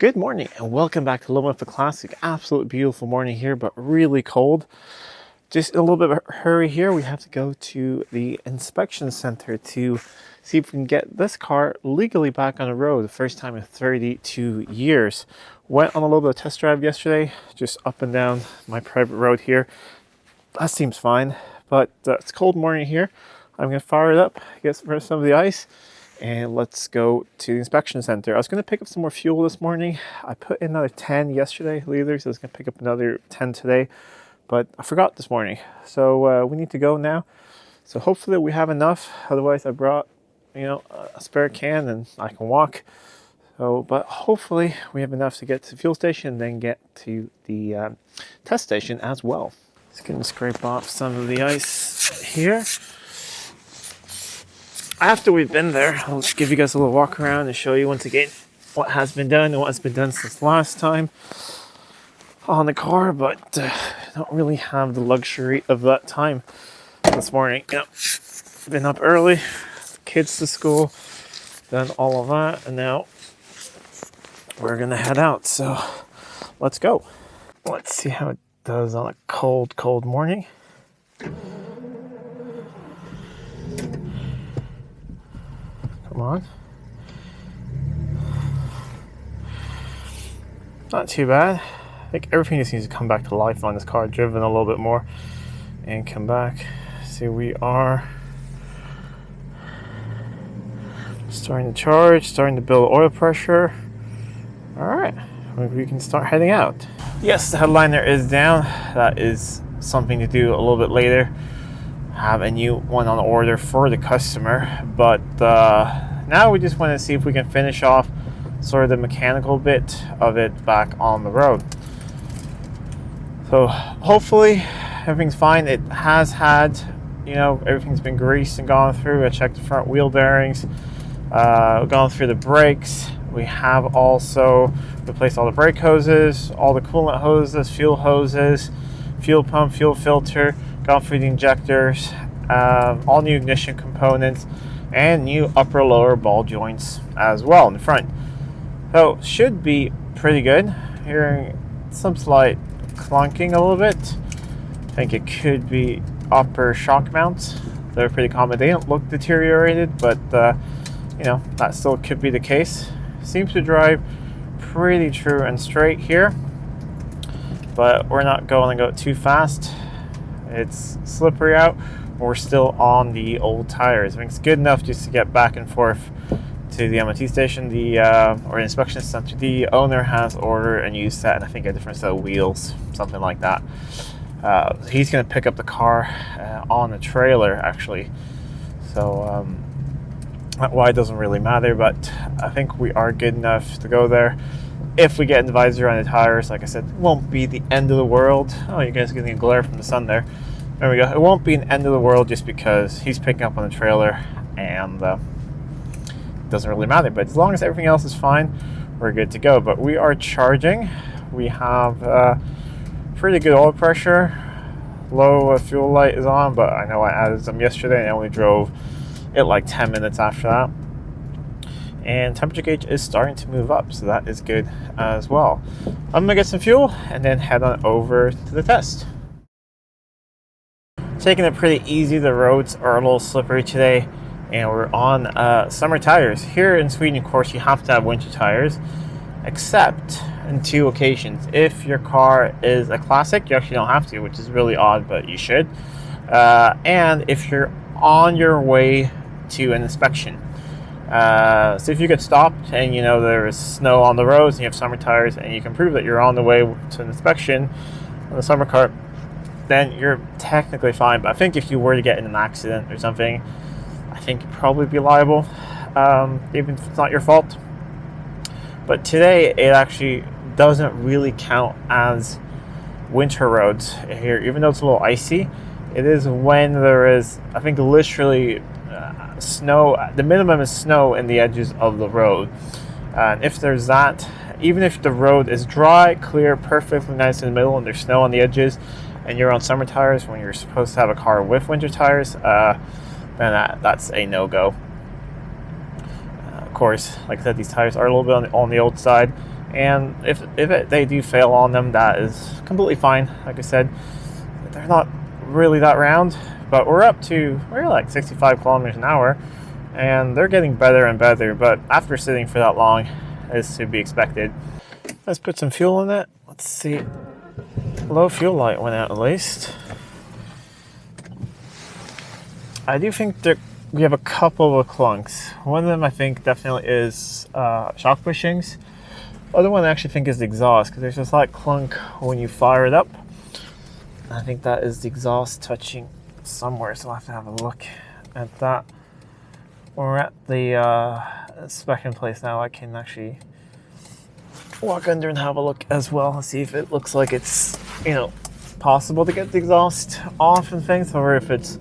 Good morning and welcome back to Living with the Classic. Absolutely beautiful morning here, but really cold. Just a little bit of a hurry here. We have to go to the inspection center to see if we can get this car legally back on the road. The first time in 32 years. Went on a little bit of test drive yesterday, just up and down my private road here. That seems fine, but it's a cold morning here. I'm going to fire it up, get rid of some of the ice, and let's go to the inspection center. I was going to pick up some more fuel this morning. I put in another 10 yesterday liters. I was going to pick up another 10 today, but I forgot this morning. So we need to go now. So hopefully we have enough. Otherwise I brought, a spare can and I can walk. So, but hopefully we have enough to get to the fuel station and then get to the test station as well. Just going to scrape off some of the ice here. After we've been there, I'll just give you guys a little walk around and show you once again what has been done and what has been done since last time on the car, but don't really have the luxury of that time this morning. Been up early, kids to school, done all of that, and now we're gonna head out. So let's go. Let's see how it does on a cold morning. Come on. Not too bad. I think everything just needs to come back to life on this car. Driven a little bit more and come back. See, we are starting to charge, starting to build oil pressure. All right, we can start heading out. Yes, the headliner is down. That is something to do a little bit later. Have a new one on order for the customer, but now we just want to see if we can finish off sort of the mechanical bit of it back on the road. So hopefully everything's fine. It has had, everything's been greased and gone through. I checked the front wheel bearings, gone through the brakes. We have also replaced all the brake hoses, all the coolant hoses, fuel pump, fuel filter, gone through the injectors, all new ignition components, and new upper lower ball joints as well in the front. So should be pretty good. Hearing some slight clunking a little bit. I think it could be upper shock mounts. They're pretty common. They don't look deteriorated, but that still could be the case. Seems to drive pretty true and straight here, but we're not going to go too fast. It's slippery out. We're still on the old tires. I think it's good enough just to get back and forth to the MOT station, or inspection center. The owner has ordered a new set, and I think a different set of wheels, something like that. He's going to pick up the car on a trailer, actually. So why it doesn't really matter, but I think we are good enough to go there. If we get an visor on the tires, like I said, it won't be the end of the world. Oh, you guys are getting a glare from the sun there. There we go. It won't be an end of the world just because he's picking up on the trailer, and it doesn't really matter. But as long as everything else is fine, we're good to go. But we are charging. We have pretty good oil pressure. Low fuel light is on, but I know I added some yesterday and I only drove it like 10 minutes after that. And temperature gauge is starting to move up, so that is good as well. I'm gonna get some fuel and then head on over to the test. Taking it pretty easy. The roads are a little slippery today, and we're on summer tires. Here in Sweden, of course, you have to have winter tires, except in 2 occasions. If your car is a classic, you actually don't have to, which is really odd, but you should. And if you're on your way to an inspection. So if you get stopped and there is snow on the roads and you have summer tires and you can prove that you're on the way to an inspection on the summer car, then you're technically fine. But I think if you were to get in an accident or something, I think you'd probably be liable, even if it's not your fault. But today it actually doesn't really count as winter roads here, even though it's a little icy. It is when there is, I think, literally snow. The minimum is snow in the edges of the road, and if there's that, even if the road is dry, clear, perfectly nice in the middle, and there's snow on the edges, and you're on summer tires when you're supposed to have a car with winter tires, then that's a no-go. Of course, like I said, these tires are a little bit on the old side, And if they do fail on them, that is completely fine. Like I said, they're not really that round, but we're like 65 kilometers an hour, and they're getting better and better. But after sitting for that long, is to be expected. Let's put some fuel in it. Let's see. Low fuel light went out at least. I do think that we have a couple of clunks. One of them I think definitely is shock bushings. Other one I actually think is the exhaust, because there's a slight clunk when you fire it up. I think that is the exhaust touching somewhere, so I'll have to have a look at that. We're at the inspection place now. I can actually walk under and have a look as well and see if it looks like it's, you know, possible to get the exhaust off and things, or if it's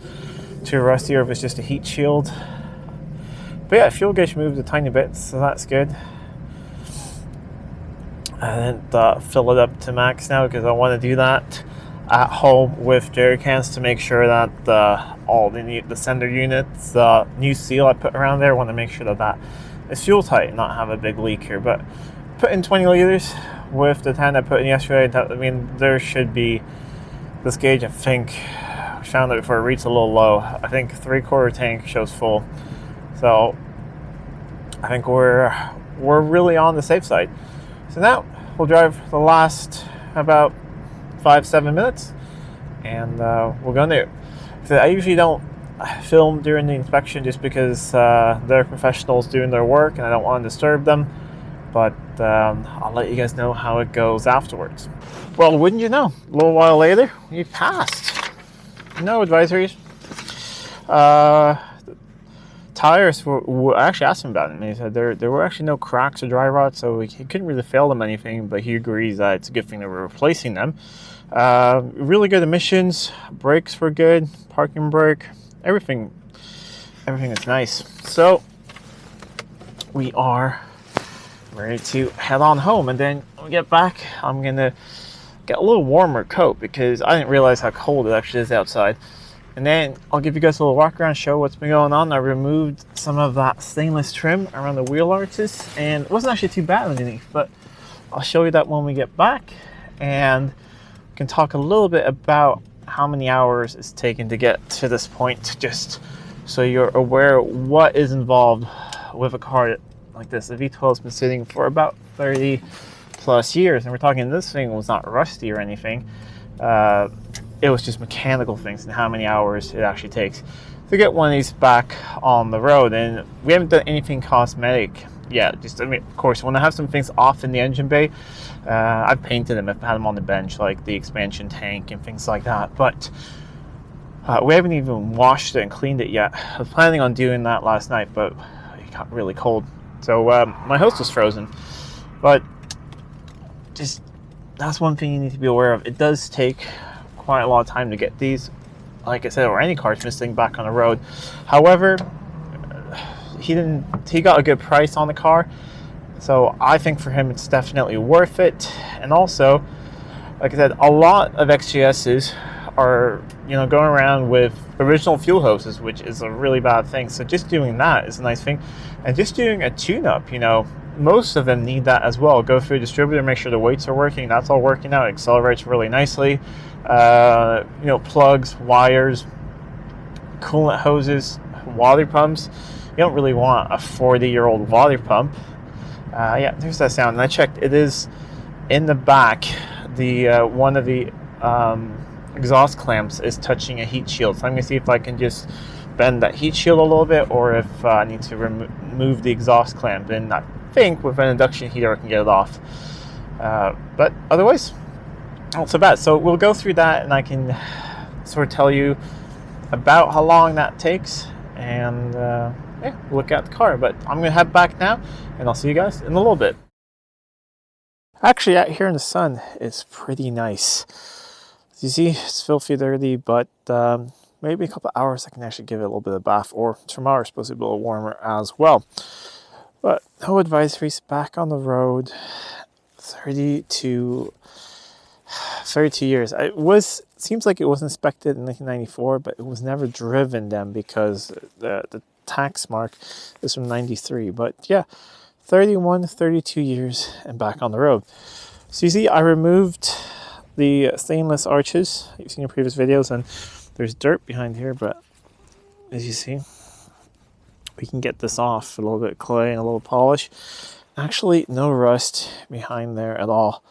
too rusty, or if it's just a heat shield. But yeah, fuel gauge moved a tiny bit, so that's good. I didn't fill it up to max now because I want to do that at home with jerry cans to make sure that all the sender units, the new seal I put around there, I want to make sure that that is fuel tight and not have a big leak here. But put in 20 liters with the 10 I put in yesterday. I mean, there should be, this gauge, I think, I found it before it reached a little low. I think 3/4 tank shows full. So I think we're really on the safe side. So now we'll drive the last about 5-7 minutes, and we'll go there. So I usually don't film during the inspection just because they're professionals doing their work and I don't want to disturb them. But I'll let you guys know how it goes afterwards. Well, wouldn't you know, a little while later, we passed. No advisories. Tires were actually asked him about it, and he said there were actually no cracks or dry rot, so he couldn't really fail them anything, but he agrees that it's a good thing that we're replacing them. Really good emissions, brakes were good, parking brake, everything is nice. So we are ready to head on home, and then when we get back, I'm gonna get a little warmer coat because I didn't realize how cold it actually is outside. And then I'll give you guys a little walk around, show what's been going on. I removed some of that stainless trim around the wheel arches, and it wasn't actually too bad underneath, but I'll show you that when we get back, and we can talk a little bit about how many hours it's taken to get to this point, just so you're aware what is involved with a car like this. The V12 has been sitting for about 30 plus years, and we're talking, this thing was not rusty or anything. It was just mechanical things and how many hours it actually takes to get one of these back on the road. And we haven't done anything cosmetic yet. Just, I mean, of course, when I have some things off in the engine bay, I've painted them. I've had them on the bench, like the expansion tank and things like that. But we haven't even washed it and cleaned it yet. I was planning on doing that last night, but it got really cold. So my hose was frozen. But just, that's one thing you need to be aware of. It does take quite a lot of time to get these, like I said, or any cars missing back on the road. However, he got a good price on the car, so I think for him it's definitely worth it. And also, like I said, a lot of XJSs are, you know, going around with original fuel hoses, which is a really bad thing. So just doing that is a nice thing, and just doing a tune-up, you know, most of them need that as well. Go through a distributor, make sure the weights are working, that's all working out, it accelerates really nicely. You know, plugs, wires, coolant hoses, water pumps. You don't really want a 40-year-old water pump. Yeah, there's that sound. And I checked, it is in the back. The one of the exhaust clamps is touching a heat shield. So I'm gonna see if I can just bend that heat shield a little bit, or if I need to remove the exhaust clamp. And I think with an induction heater I can get it off. But otherwise, not so bad. So we'll go through that, and I can sort of tell you about how long that takes, and yeah, look at the car. But I'm gonna head back now, and I'll see you guys in a little bit. Actually, out here in the sun, it's pretty nice. As you see, it's filthy dirty, but maybe a couple of hours I can actually give it a little bit of bath, or tomorrow is supposed to be a little warmer as well. But no advisories, back on the road. 32 years. Seems like it was inspected in 1994, but it was never driven then because the tax mark is from 93. But yeah, 31, 32 years and back on the road. So you see, I removed the stainless arches you've seen in previous videos, and there's dirt behind here, but as you see, we can get this off with a little bit of clay and a little polish. Actually, no rust behind there at all.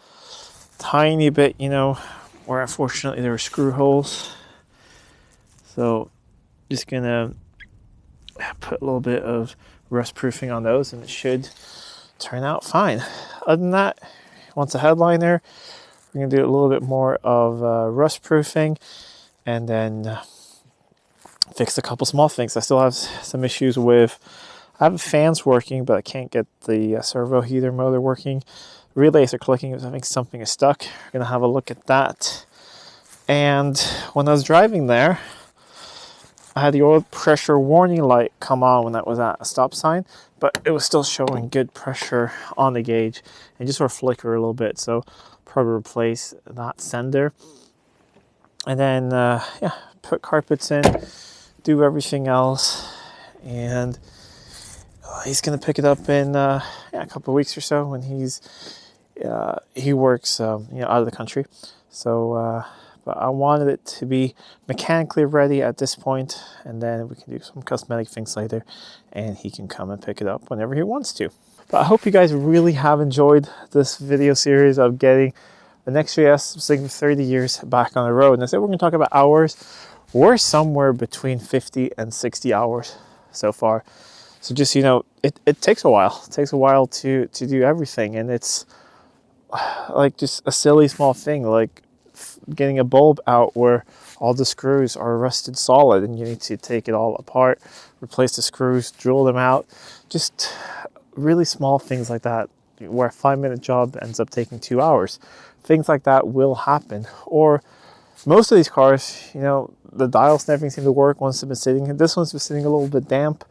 Tiny bit, you know, where unfortunately there were screw holes. So just gonna put a little bit of rust proofing on those and it should turn out fine. Other than that, once the headline there, we're gonna do a little bit more of rust proofing and then fix a couple small things. I still have some issues with, I have fans working, but I can't get the servo heater motor working. Relays are clicking, I think something is stuck. We're gonna have a look at that. And when I was driving there, I had the oil pressure warning light come on when that was at a stop sign, but it was still showing good pressure on the gauge and just sort of flicker a little bit. So probably replace that sender. And then, yeah, put carpets in, do everything else. And he's going to pick it up in yeah, a couple of weeks or so when he works, you know, out of the country. So, but I wanted it to be mechanically ready at this point, and then we can do some cosmetic things later, and he can come and pick it up whenever he wants to. But I hope you guys really have enjoyed this video series of getting an XJS Sigma 30 years back on the road. And I said we're going to talk about hours. We're somewhere between 50 and 60 hours so far. So just, you know, it takes a while. It takes a while to do everything, and it's like just a silly small thing, like getting a bulb out where all the screws are rusted solid and you need to take it all apart, replace the screws, drill them out. Just really small things like that where a 5-minute job ends up taking 2 hours. Things like that will happen. Or most of these cars, you know, the dials and everything seem to work once they've been sitting. This one's been sitting a little bit damp.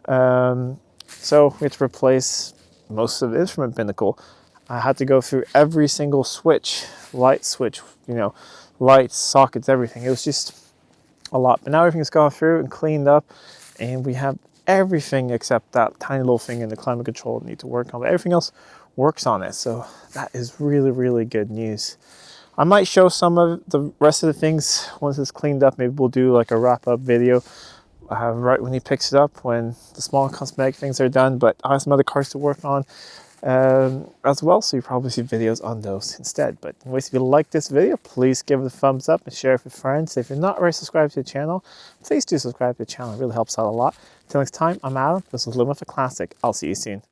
So we had to replace most of the instrument binnacle. I had to go through every single switch, light switch, you know, lights, sockets, everything. It was just a lot. But now everything's gone through and cleaned up, and we have everything except that tiny little thing in the climate control that need to work on. But everything else works on it. So that is really, really good news. I might show some of the rest of the things once it's cleaned up. Maybe we'll do like a wrap-up video right when he picks it up, when the small cosmetic things are done. But I have some other cars to work on as well, so you probably see videos on those instead. But anyways, if you like this video, please give it a thumbs up and share it with friends. If you're not already subscribed to the channel, please do subscribe to the channel. It really helps out a lot. Until next time, I'm Adam. This is Living with a Classic. I'll see you soon.